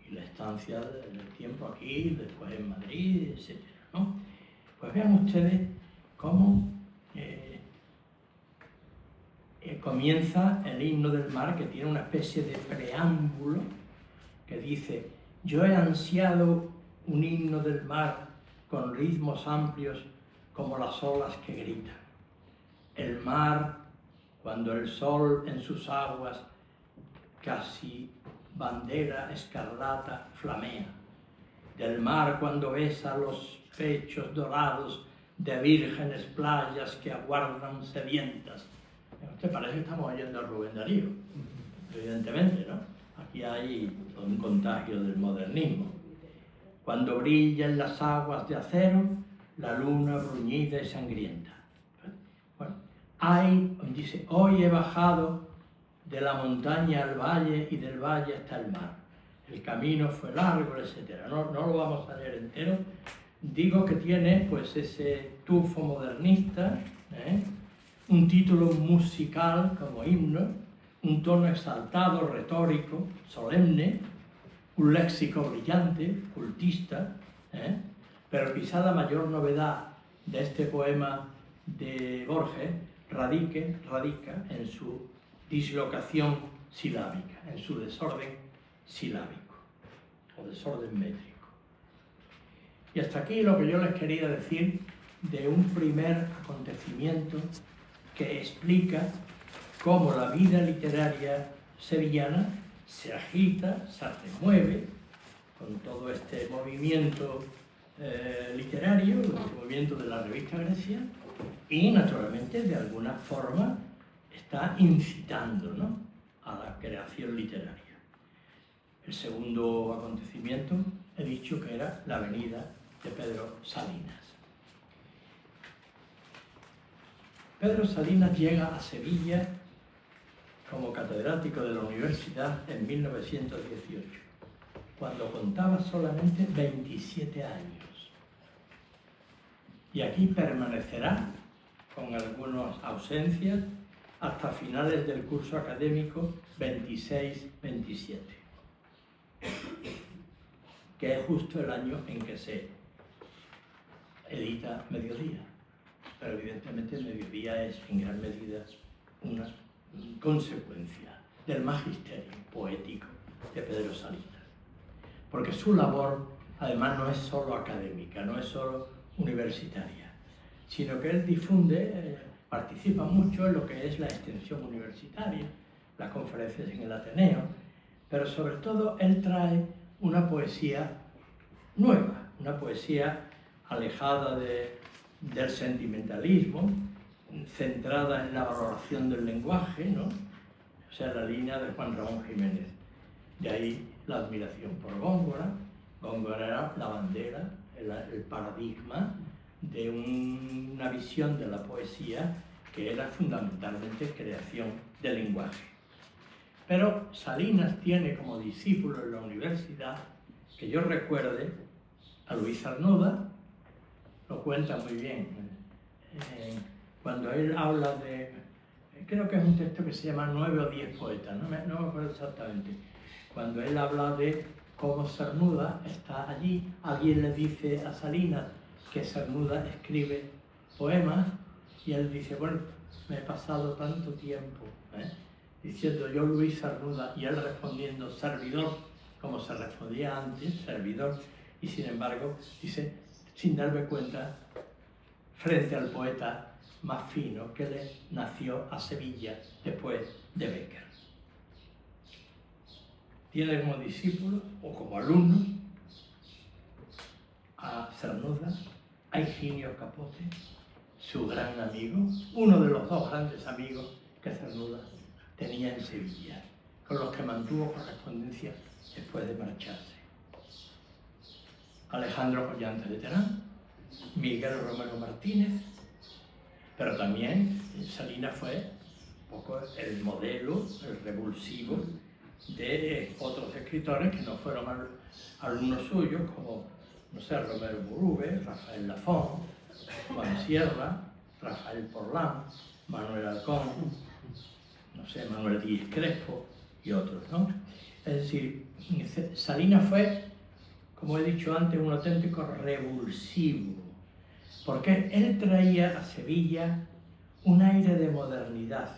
y la estancia del tiempo aquí, después en Madrid, etc., ¿no? Pues vean ustedes cómo comienza el himno del mar, que tiene una especie de preámbulo que dice: yo he ansiado un himno del mar con ritmos amplios como las olas que gritan. El mar, cuando el sol en sus aguas casi bandera escarlata flamea. Del mar cuando besa los pechos dorados de vírgenes playas que aguardan sedientas. ¿Te parece que estamos oyendo a Rubén Darío? Evidentemente, ¿no? Aquí hay un contagio del modernismo. Cuando brillan las aguas de acero, la luna bruñida y sangrienta. Bueno, dice, hoy he bajado de la montaña al valle y del valle hasta el mar. El camino fue largo, etc. No lo vamos a leer entero. Digo que tiene pues ese tufo modernista, un título musical como himno, un tono exaltado, retórico, solemne, un léxico brillante, cultista, pero quizá la mayor novedad de este poema de Borges radica en su dislocación silábica, en su desorden silábico o desorden métrico. Y hasta aquí lo que yo les quería decir de un primer acontecimiento que explica cómo la vida literaria sevillana se agita, se remueve con todo este movimiento literario, este movimiento de la revista Grecia, y naturalmente de alguna forma está incitando, ¿no?, a la creación literaria. El segundo acontecimiento he dicho que era la venida de Pedro Salinas. Pedro Salinas llega a Sevilla como catedrático de la universidad en 1918, cuando contaba solamente 27 años. Y aquí permanecerá, con algunas ausencias, hasta finales del curso académico 26-27, que es justo el año en que se edita Mediodía. Pero evidentemente Mediodía es en gran medida una consecuencia del magisterio poético de Pedro Salinas. Porque su labor, además, no es solo académica, no es solo universitaria, sino que él difunde, participa mucho en lo que es la extensión universitaria, las conferencias en el Ateneo, pero sobre todo él trae una poesía nueva, una poesía alejada del sentimentalismo, centrada en la valoración del lenguaje, ¿no? O sea, la línea de Juan Ramón Jiménez. De ahí la admiración por Góngora. Góngora era la bandera, el paradigma de una visión de la poesía que era fundamentalmente creación del lenguaje. Pero Salinas tiene como discípulo en la universidad, que yo recuerde, a Luis Cernuda, lo cuenta muy bien. Cuando él habla de, creo que es un texto que se llama 9 o 10 poetas, no me acuerdo exactamente. Cuando él habla de cómo Cernuda está allí, alguien le dice a Salinas que Cernuda escribe poemas y él dice, bueno, me he pasado tanto tiempo diciendo yo Luis Cernuda, y él respondiendo servidor, como se respondía antes, servidor, y sin embargo dice, sin darme cuenta, frente al poeta más fino que le nació a Sevilla después de Bécquer. Tiene como discípulos o como alumnos a Cernuda, a Higinio Capote, su gran amigo, uno de los dos grandes amigos que Cernuda tenía en Sevilla, con los que mantuvo correspondencia después de marcharse. Alejandro Collante de Terán, Miguel Romero Martínez, pero también Salinas fue un poco el modelo, el revulsivo de otros escritores que no fueron alumnos suyos, como, no sé, Romero Murube, Rafael Lafón, Juan Sierra, Rafael Porlán, Manuel Alcón, no sé, Manuel Díez Crespo y otros, ¿no? Es decir, Salinas fue, como he dicho antes, un auténtico revulsivo, porque él traía a Sevilla un aire de modernidad.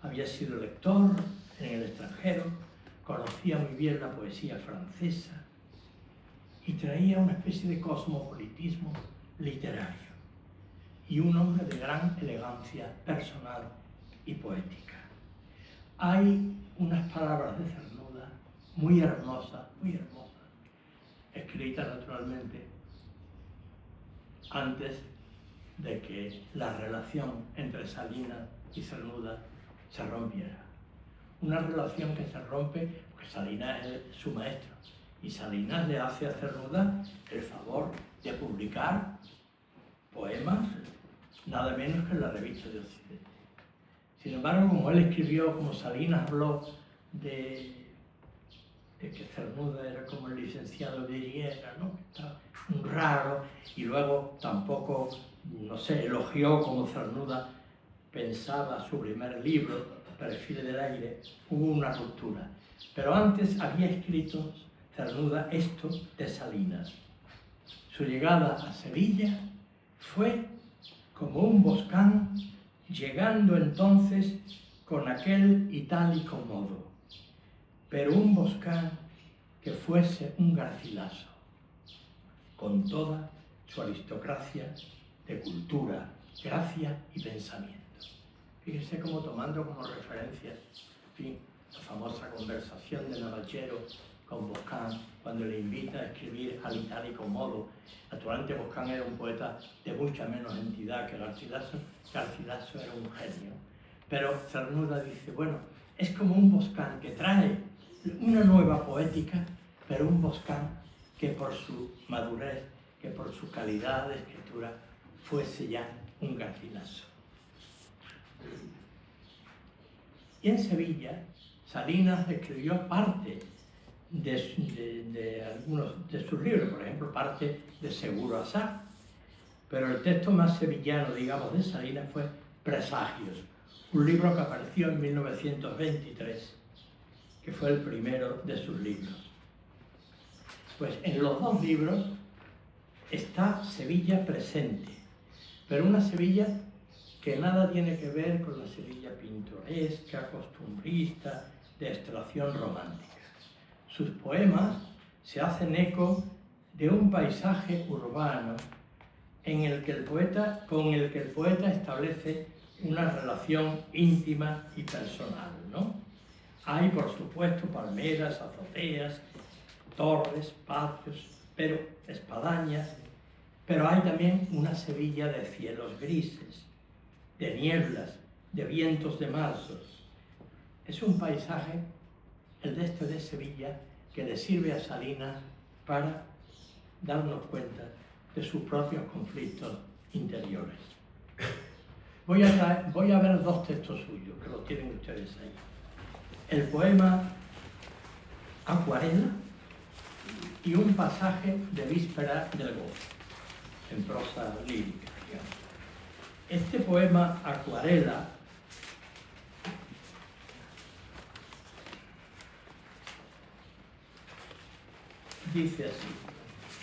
Había sido lector en el extranjero, conocía muy bien la poesía francesa y traía una especie de cosmopolitismo literario y un hombre de gran elegancia personal y poética. Hay unas palabras de Cernuda muy hermosas, escritas naturalmente antes de que la relación entre Salinas y Cernuda se rompiera. Una relación que se rompe porque Salinas es su maestro y Salinas le hace a Cernuda el favor de publicar poemas nada menos que en la Revista de Occidente. Sin embargo, como él escribió, como Salinas habló de que Cernuda era como el licenciado de Higuera, ¿no? Estaba un raro, y luego tampoco, no sé, elogió como Cernuda pensaba su primer libro, Perfiles del aire, hubo una ruptura. Pero antes había escrito Cernuda esto de Salinas. Su llegada a Sevilla fue como un Boscán, llegando entonces con aquel itálico modo, pero un Boscán que fuese un Garcilaso, con toda su aristocracia de cultura, gracia y pensamiento. Fíjense cómo tomando como referencia, en fin, la famosa conversación de Navallero con Boscán, cuando le invita a escribir al itálico modo. Naturalmente Boscán era un poeta de mucha menos entidad que Garcilaso. Garcilaso era un genio. Pero Cernuda dice, bueno, es como un Boscán que trae una nueva poética, pero un Boscán que por su madurez, que por su calidad de escritura, fuese ya un Garcilaso. Y en Sevilla, Salinas escribió parte de algunos de sus libros, por ejemplo, parte de Seguro Azar, pero el texto más sevillano, digamos, de Salinas fue Presagios, un libro que apareció en 1923, que fue el primero de sus libros. Pues en los dos libros está Sevilla presente, pero una Sevilla que nada tiene que ver con la Sevilla pintoresca, costumbrista, de extracción romántica. Sus poemas se hacen eco de un paisaje urbano con el que el poeta establece una relación íntima y personal, ¿no? Hay, por supuesto, palmeras, azoteas, torres, patios, espadañas, pero hay también una Sevilla de cielos grises, de nieblas, de vientos de marzo. Es un paisaje, el de Sevilla, que le sirve a Salinas para darnos cuenta de sus propios conflictos interiores. Voy a ver dos textos suyos, que los tienen ustedes ahí. El poema Acuarela y un pasaje de Víspera del Gozo, en prosa lírica, digamos. Este poema Acuarela dice así.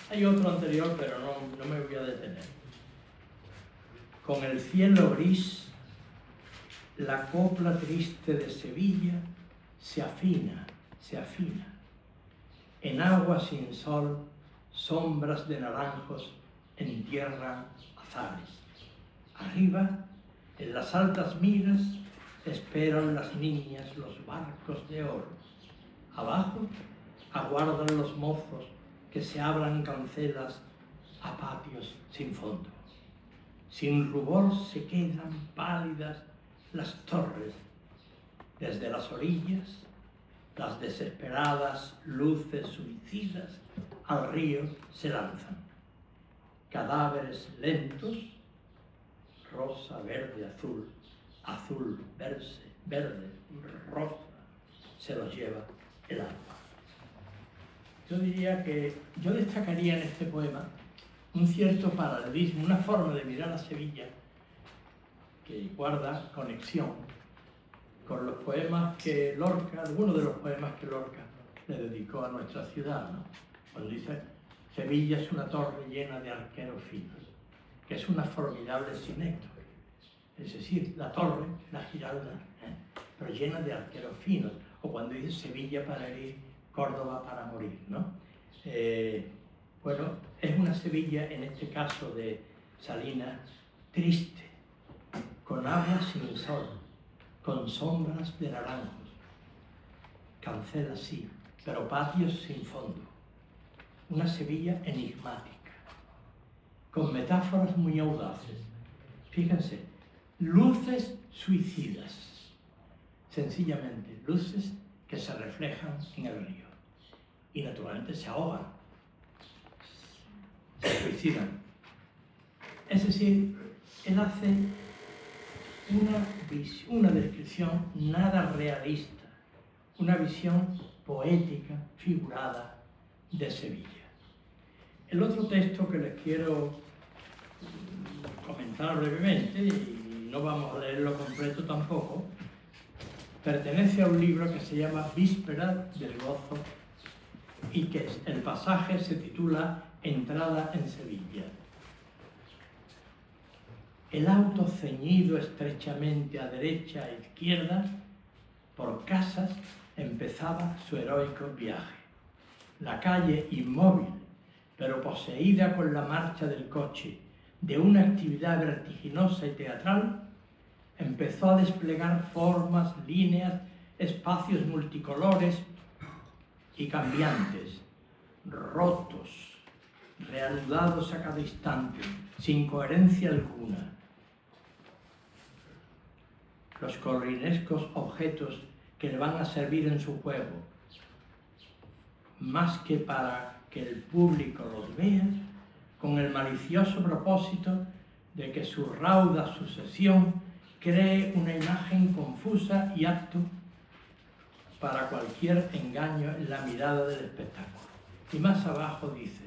Hay otro anterior, pero no me voy a detener. Con el cielo gris, la copla triste de Sevilla se afina. En agua sin sol, sombras de naranjos entierran azares. Arriba, en las altas miras, esperan las niñas los barcos de oro. Abajo, aguardan los mozos que se abran cancelas a patios sin fondo. Sin rubor se quedan pálidas las torres. Desde las orillas, las desesperadas luces suicidas al río se lanzan. Cadáveres lentos, rosa, verde, azul, azul, verde, rosa, se los lleva el alma. Yo diría que yo destacaría en este poema un cierto paralelismo, una forma de mirar a Sevilla que guarda conexión con los poemas que Lorca, algunos de los poemas que Lorca le dedicó a nuestra ciudad, ¿no? Cuando dice, Sevilla es una torre llena de arqueros finos, que es una formidable sinécdoque. Es decir, la torre, la Giralda, pero llena de arqueros finos. O cuando dice Sevilla para herir, Córdoba para morir, ¿no? Bueno, es una Sevilla, en este caso de Salinas, triste, con agua sin sol, con sombras de naranjos, cancelas sí, pero patios sin fondo. Una Sevilla enigmática, con metáforas muy audaces. Fíjense, luces suicidas, sencillamente, luces que se reflejan en el río y naturalmente se ahogan, se suicidan. Es decir, él hace una descripción nada realista, una visión poética, figurada de Sevilla. El otro texto que les quiero comentar brevemente, y no vamos a leerlo completo tampoco, pertenece a un libro que se llama Víspera del Gozo y que el pasaje se titula Entrada en Sevilla. El auto ceñido estrechamente a derecha e izquierda por casas empezaba su heroico viaje. La calle inmóvil, pero poseída con la marcha del coche de una actividad vertiginosa y teatral, empezó a desplegar formas, líneas, espacios multicolores y cambiantes, rotos, reanudados a cada instante, sin coherencia alguna. Los corrinescos objetos que le van a servir en su juego, más que para que el público los vea, con el malicioso propósito de que su rauda sucesión cree una imagen confusa y apto para cualquier engaño en la mirada del espectáculo. Y más abajo dice,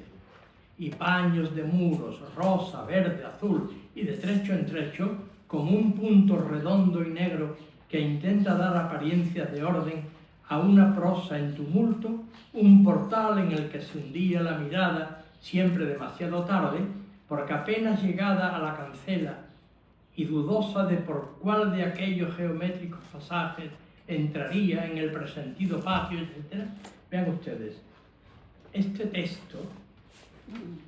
y paños de muros, rosa, verde, azul, y de trecho en trecho, como un punto redondo y negro que intenta dar apariencias de orden a una prosa en tumulto, un portal en el que se hundía la mirada, siempre demasiado tarde, porque apenas llegada a la cancela y dudosa de por cuál de aquellos geométricos pasajes entraría en el presentido patio, etc. Vean ustedes, este texto,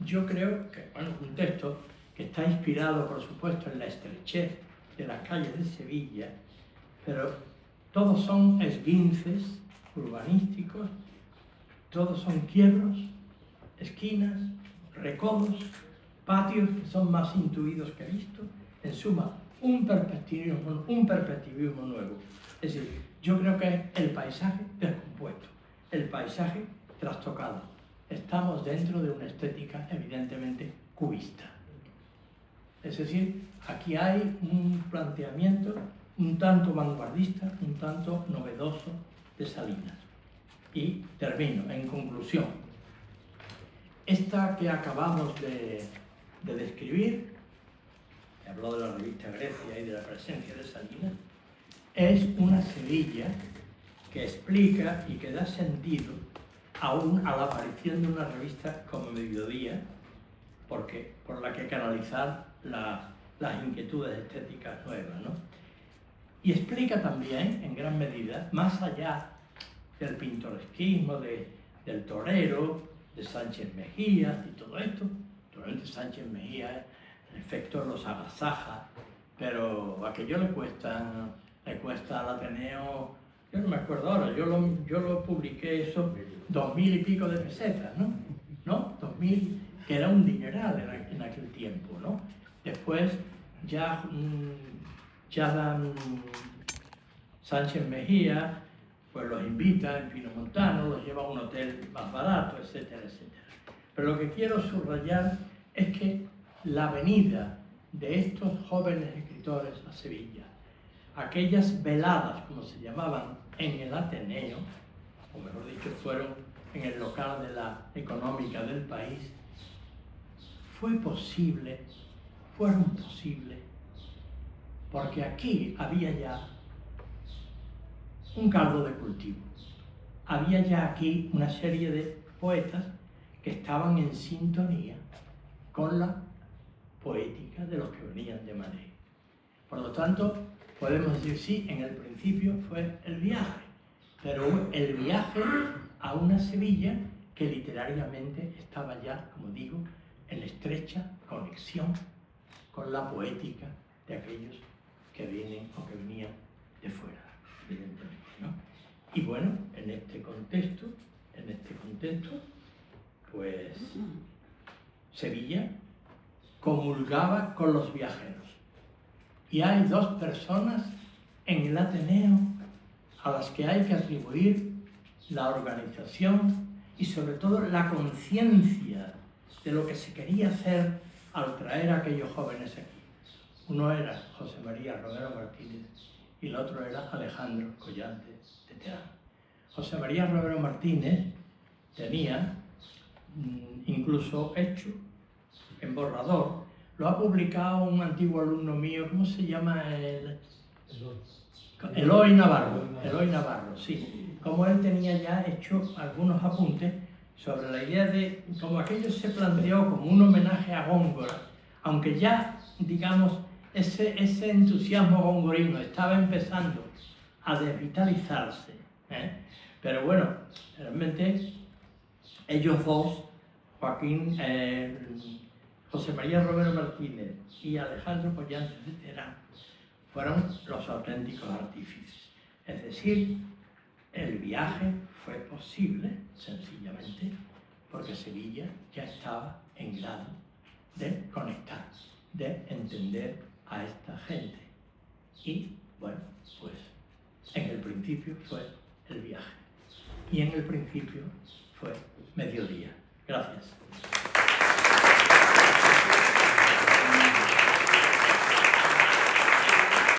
yo creo que, bueno, un texto que está inspirado, por supuesto, en la estrechez de las calles de Sevilla, pero todos son esguinces urbanísticos, todos son quiebros, esquinas, recodos, patios que son más intuidos que vistos, en suma, un perspectivismo nuevo. Es decir, yo creo que es el paisaje descompuesto, el paisaje trastocado. Estamos dentro de una estética evidentemente cubista. Es decir, aquí hay un planteamiento un tanto vanguardista, un tanto novedoso de Salinas. Y termino, en conclusión. Esta que acabamos de describir, que habló de la revista Grecia y de la presencia de Salinas, es una Sevilla que explica y que da sentido aún a la aparición de una revista como Mediodía, porque por la que canalizar las inquietudes estéticas nuevas, ¿no? Y explica también, en gran medida, más allá del pintoresquismo del torero, de Sánchez Mejías y todo esto. Naturalmente Sánchez Mejías, en efecto, los agasaja, pero aquello le cuesta al Ateneo, yo no me acuerdo ahora, yo lo publiqué eso, 2000 y pico de pesetas, ¿no? 2000, que era un dineral en aquel tiempo, ¿no? Después ya dan Sánchez Mejía, pues los invita en Pino Montano, los lleva a un hotel más barato, etcétera, etcétera. Pero lo que quiero subrayar es que la venida de estos jóvenes escritores a Sevilla, aquellas veladas, como se llamaban, en el Ateneo, o mejor dicho, fueron en el local de la económica del país, fueron posibles, porque aquí había ya un caldo de cultivo. Había ya aquí una serie de poetas que estaban en sintonía con la poética de los que venían de Madrid. Por lo tanto, podemos decir, sí, en el principio fue el viaje, pero el viaje a una Sevilla que literariamente estaba ya, como digo, en estrecha conexión con la poética de aquellos que vienen o que venían de fuera, evidentemente, ¿no? Y bueno, en este contexto, pues Sevilla comulgaba con los viajeros. Y hay dos personas en el Ateneo a las que hay que atribuir la organización y sobre todo la conciencia de lo que se quería hacer al traer a aquellos jóvenes aquí. Uno era José María Romero Martínez y el otro era Alejandro Collante de Terán. José María Romero Martínez tenía incluso hecho en borrador, lo ha publicado un antiguo alumno mío, ¿cómo se llama? Eloy Navarro, sí. Como él tenía ya hecho algunos apuntes sobre la idea de, como aquello se planteó como un homenaje a Góngora, aunque ya, digamos, ese entusiasmo gongorino estaba empezando a desvitalizarse, pero bueno, realmente ellos dos, José María Romero Martínez y Alejandro Collante de Terán, fueron los auténticos artífices. Es decir, el viaje fue posible, sencillamente, porque Sevilla ya estaba en grado de conectar, de entender a esta gente. Y, bueno, pues en el principio fue el viaje. Y en el principio fue mediodía. Gracias.